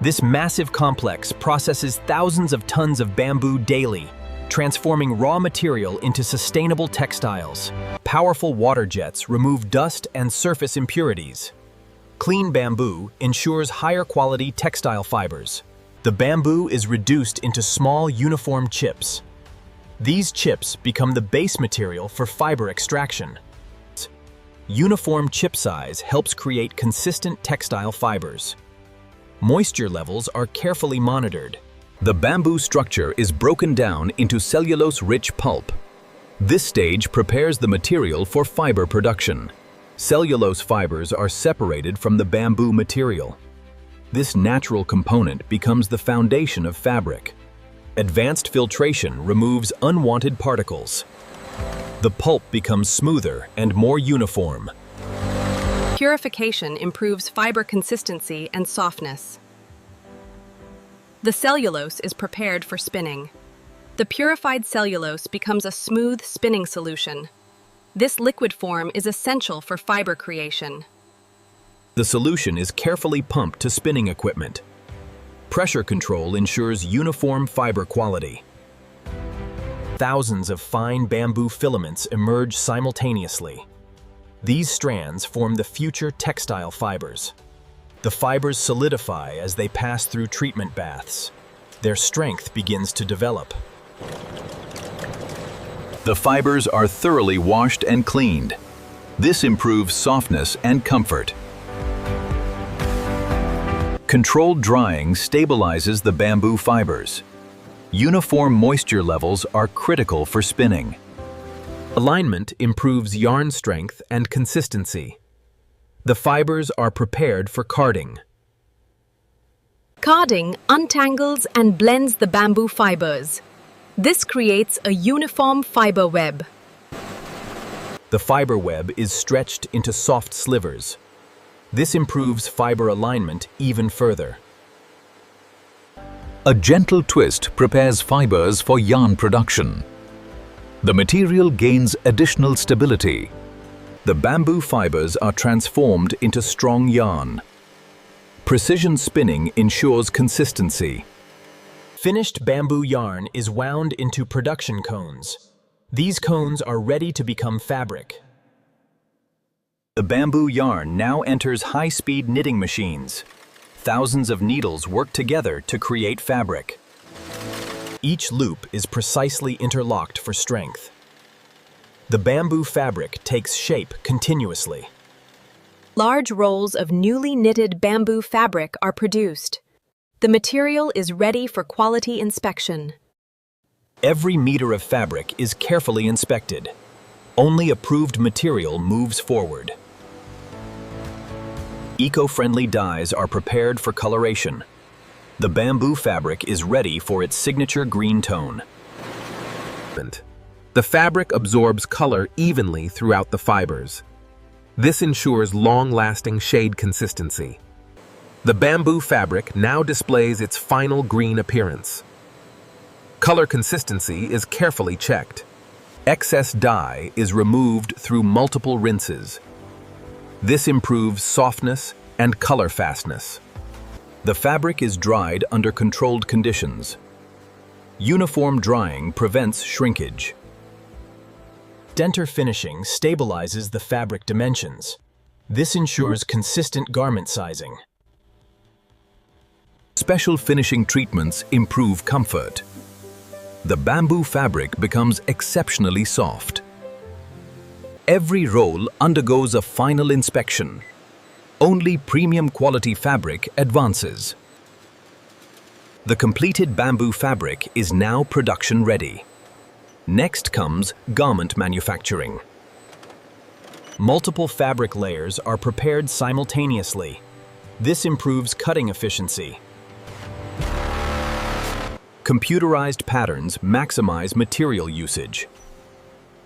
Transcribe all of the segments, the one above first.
This massive complex processes thousands of tons of bamboo daily, transforming raw material into sustainable textiles. Powerful water jets remove dust and surface impurities. Clean bamboo ensures higher quality textile fibers. The bamboo is reduced into small uniform chips. These chips become the base material for fiber extraction. Uniform chip size helps create consistent textile fibers. Moisture levels are carefully monitored. The bamboo structure is broken down into cellulose-rich pulp. This stage prepares the material for fiber production. Cellulose fibers are separated from the bamboo material. This natural component becomes the foundation of fabric. Advanced filtration removes unwanted particles. The pulp becomes smoother and more uniform. Purification improves fiber consistency and softness. The cellulose is prepared for spinning. The purified cellulose becomes a smooth spinning solution. This liquid form is essential for fiber creation. The solution is carefully pumped to spinning equipment. Pressure control ensures uniform fiber quality. Thousands of fine bamboo filaments emerge simultaneously. These strands form the future textile fibers. The fibers solidify as they pass through treatment baths. Their strength begins to develop. The fibers are thoroughly washed and cleaned. This improves softness and comfort. Controlled drying stabilizes the bamboo fibers. Uniform moisture levels are critical for spinning. Alignment improves yarn strength and consistency. The fibers are prepared for carding. Carding untangles and blends the bamboo fibers. This creates a uniform fiber web. The fiber web is stretched into soft slivers. This improves fiber alignment even further. A gentle twist prepares fibers for yarn production. The material gains additional stability. The bamboo fibers are transformed into strong yarn. Precision spinning ensures consistency. Finished bamboo yarn is wound into production cones. These cones are ready to become fabric. The bamboo yarn now enters high-speed knitting machines. Thousands of needles work together to create fabric. Each loop is precisely interlocked for strength. The bamboo fabric takes shape continuously. Large rolls of newly knitted bamboo fabric are produced. The material is ready for quality inspection. Every meter of fabric is carefully inspected. Only approved material moves forward. Eco-friendly dyes are prepared for coloration. The bamboo fabric is ready for its signature green tone. The fabric absorbs color evenly throughout the fibers. This ensures long-lasting shade consistency. The bamboo fabric now displays its final green appearance. Color consistency is carefully checked. Excess dye is removed through multiple rinses. This improves softness and color fastness. The fabric is dried under controlled conditions. Uniform drying prevents shrinkage. Denture finishing stabilizes the fabric dimensions. This ensures consistent garment sizing. Special finishing treatments improve comfort. The bamboo fabric becomes exceptionally soft. Every roll undergoes a final inspection. Only premium quality fabric advances. The completed bamboo fabric is now production ready. Next comes garment manufacturing. Multiple fabric layers are prepared simultaneously. This improves cutting efficiency. Computerized patterns maximize material usage.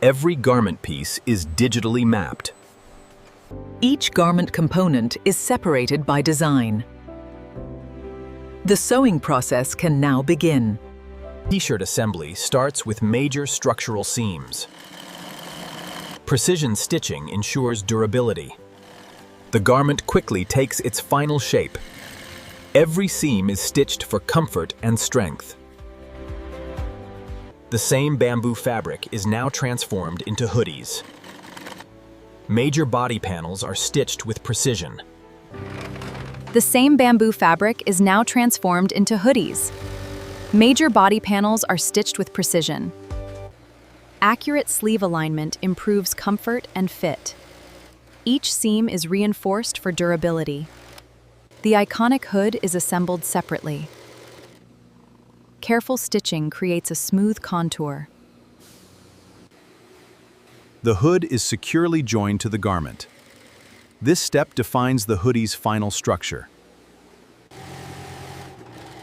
Every garment piece is digitally mapped. Each garment component is separated by design. The sewing process can now begin. T-shirt assembly starts with major structural seams. Precision stitching ensures durability. The garment quickly takes its final shape. Every seam is stitched for comfort and strength. The same bamboo fabric is now transformed into hoodies. Major body panels are stitched with precision. The same bamboo fabric is now transformed into hoodies. Major body panels are stitched with precision. Accurate sleeve alignment improves comfort and fit. Each seam is reinforced for durability. The iconic hood is assembled separately. Careful stitching creates a smooth contour. The hood is securely joined to the garment. This step defines the hoodie's final structure.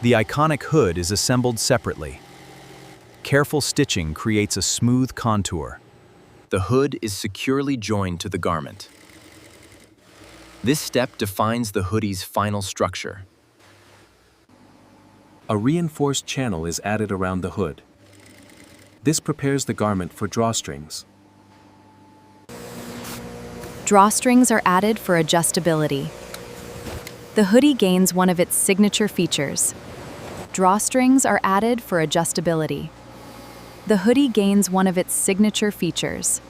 The iconic hood is assembled separately. Careful stitching creates a smooth contour. The hood is securely joined to the garment. This step defines the hoodie's final structure. A reinforced channel is added around the hood. This prepares the garment for drawstrings. Drawstrings are added for adjustability. The hoodie gains one of its signature features. Drawstrings are added for adjustability. The hoodie gains one of its signature features.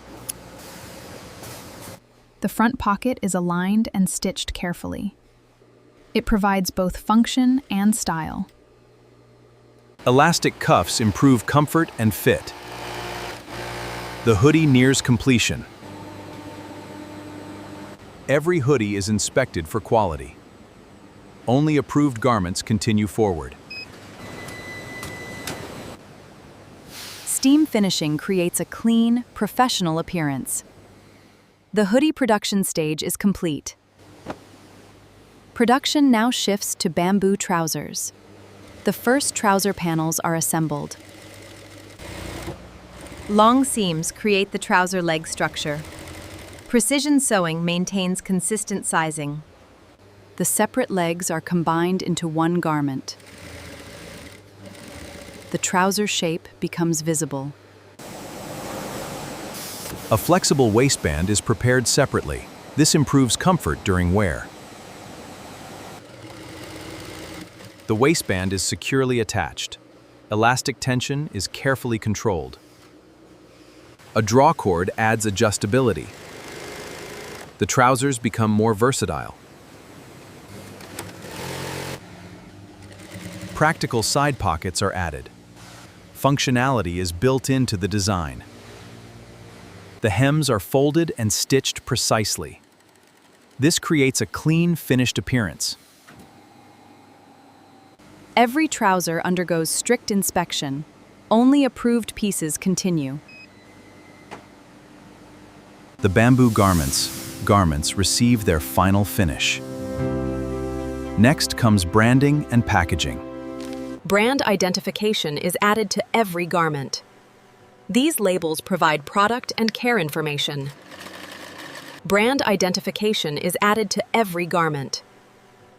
The front pocket is aligned and stitched carefully. It provides both function and style. Elastic cuffs improve comfort and fit. The hoodie nears completion. Every hoodie is inspected for quality. Only approved garments continue forward. Steam finishing creates a clean, professional appearance. The hoodie production stage is complete. Production now shifts to bamboo trousers. The first trouser panels are assembled. Long seams create the trouser leg structure. Precision sewing maintains consistent sizing. The separate legs are combined into one garment. The trouser shape becomes visible. A flexible waistband is prepared separately. This improves comfort during wear. The waistband is securely attached. Elastic tension is carefully controlled. A draw cord adds adjustability. The trousers become more versatile. Practical side pockets are added. Functionality is built into the design. The hems are folded and stitched precisely. This creates a clean, finished appearance. Every trouser undergoes strict inspection. Only approved pieces continue. The bamboo garments receive their final finish. Next comes branding and packaging. Brand identification is added to every garment. These labels provide product and care information. Brand identification is added to every garment.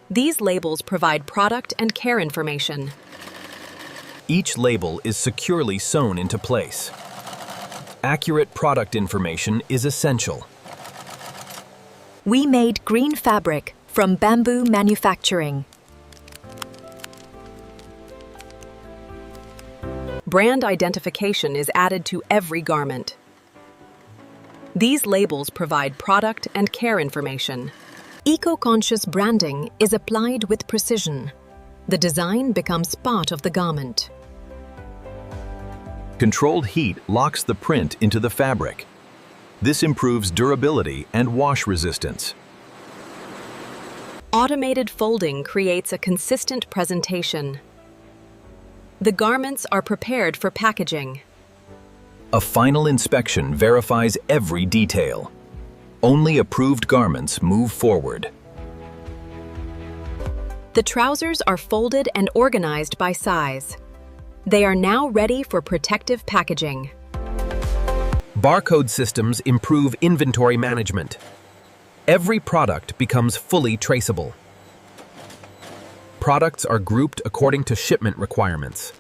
These labels provide product and care information. Each label is securely sewn into place. Accurate product information is essential. We made green fabric from bamboo manufacturing. Brand identification is added to every garment. These labels provide product and care information. Eco-conscious branding is applied with precision. The design becomes part of the garment. Controlled heat locks the print into the fabric. This improves durability and wash resistance. Automated folding creates a consistent presentation. The garments are prepared for packaging. A final inspection verifies every detail. Only approved garments move forward. The trousers are folded and organized by size. They are now ready for protective packaging. Barcode systems improve inventory management. Every product becomes fully traceable. Products are grouped according to shipment requirements.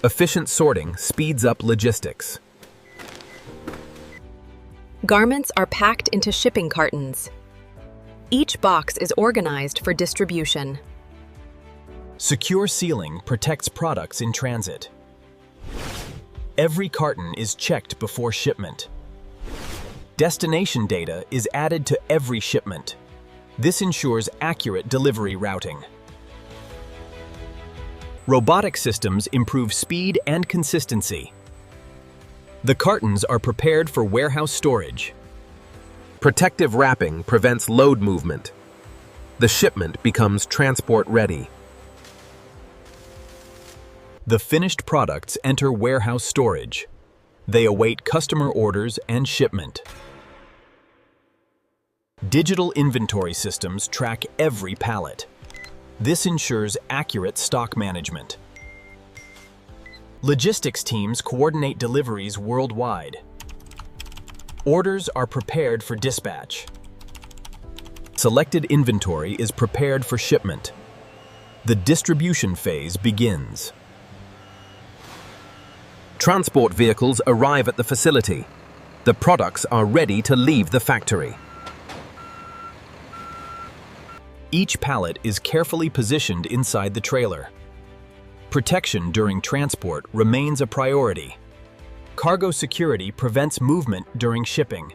Efficient sorting speeds up logistics. Garments are packed into shipping cartons. Each box is organized for distribution. Secure sealing protects products in transit. Every carton is checked before shipment. Destination data is added to every shipment. This ensures accurate delivery routing. Robotic systems improve speed and consistency. The cartons are prepared for warehouse storage. Protective wrapping prevents load movement. The shipment becomes transport ready. The finished products enter warehouse storage. They await customer orders and shipment. Digital inventory systems track every pallet. This ensures accurate stock management. Logistics teams coordinate deliveries worldwide. Orders are prepared for dispatch. Selected inventory is prepared for shipment. The distribution phase begins. Transport vehicles arrive at the facility. The products are ready to leave the factory. Each pallet is carefully positioned inside the trailer. Protection during transport remains a priority. Cargo security prevents movement during shipping.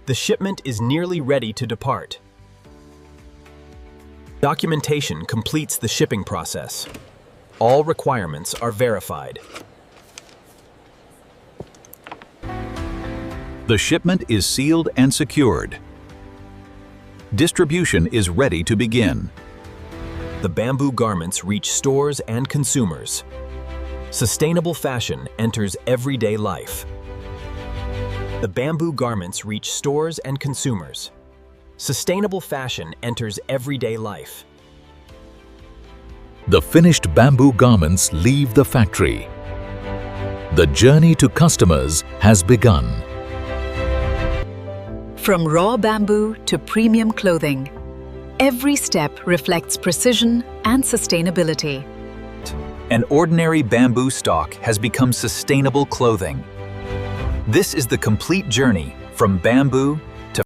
The shipment is nearly ready to depart. Documentation completes the shipping process. All requirements are verified. The shipment is sealed and secured. Distribution is ready to begin. The bamboo garments reach stores and consumers. Sustainable fashion enters everyday life. The bamboo garments reach stores and consumers. Sustainable fashion enters everyday life. The finished bamboo garments leave the factory. The journey to customers has begun. From raw bamboo to premium clothing, every step reflects precision and sustainability. An ordinary bamboo stalk has become sustainable clothing. This is the complete journey from bamboo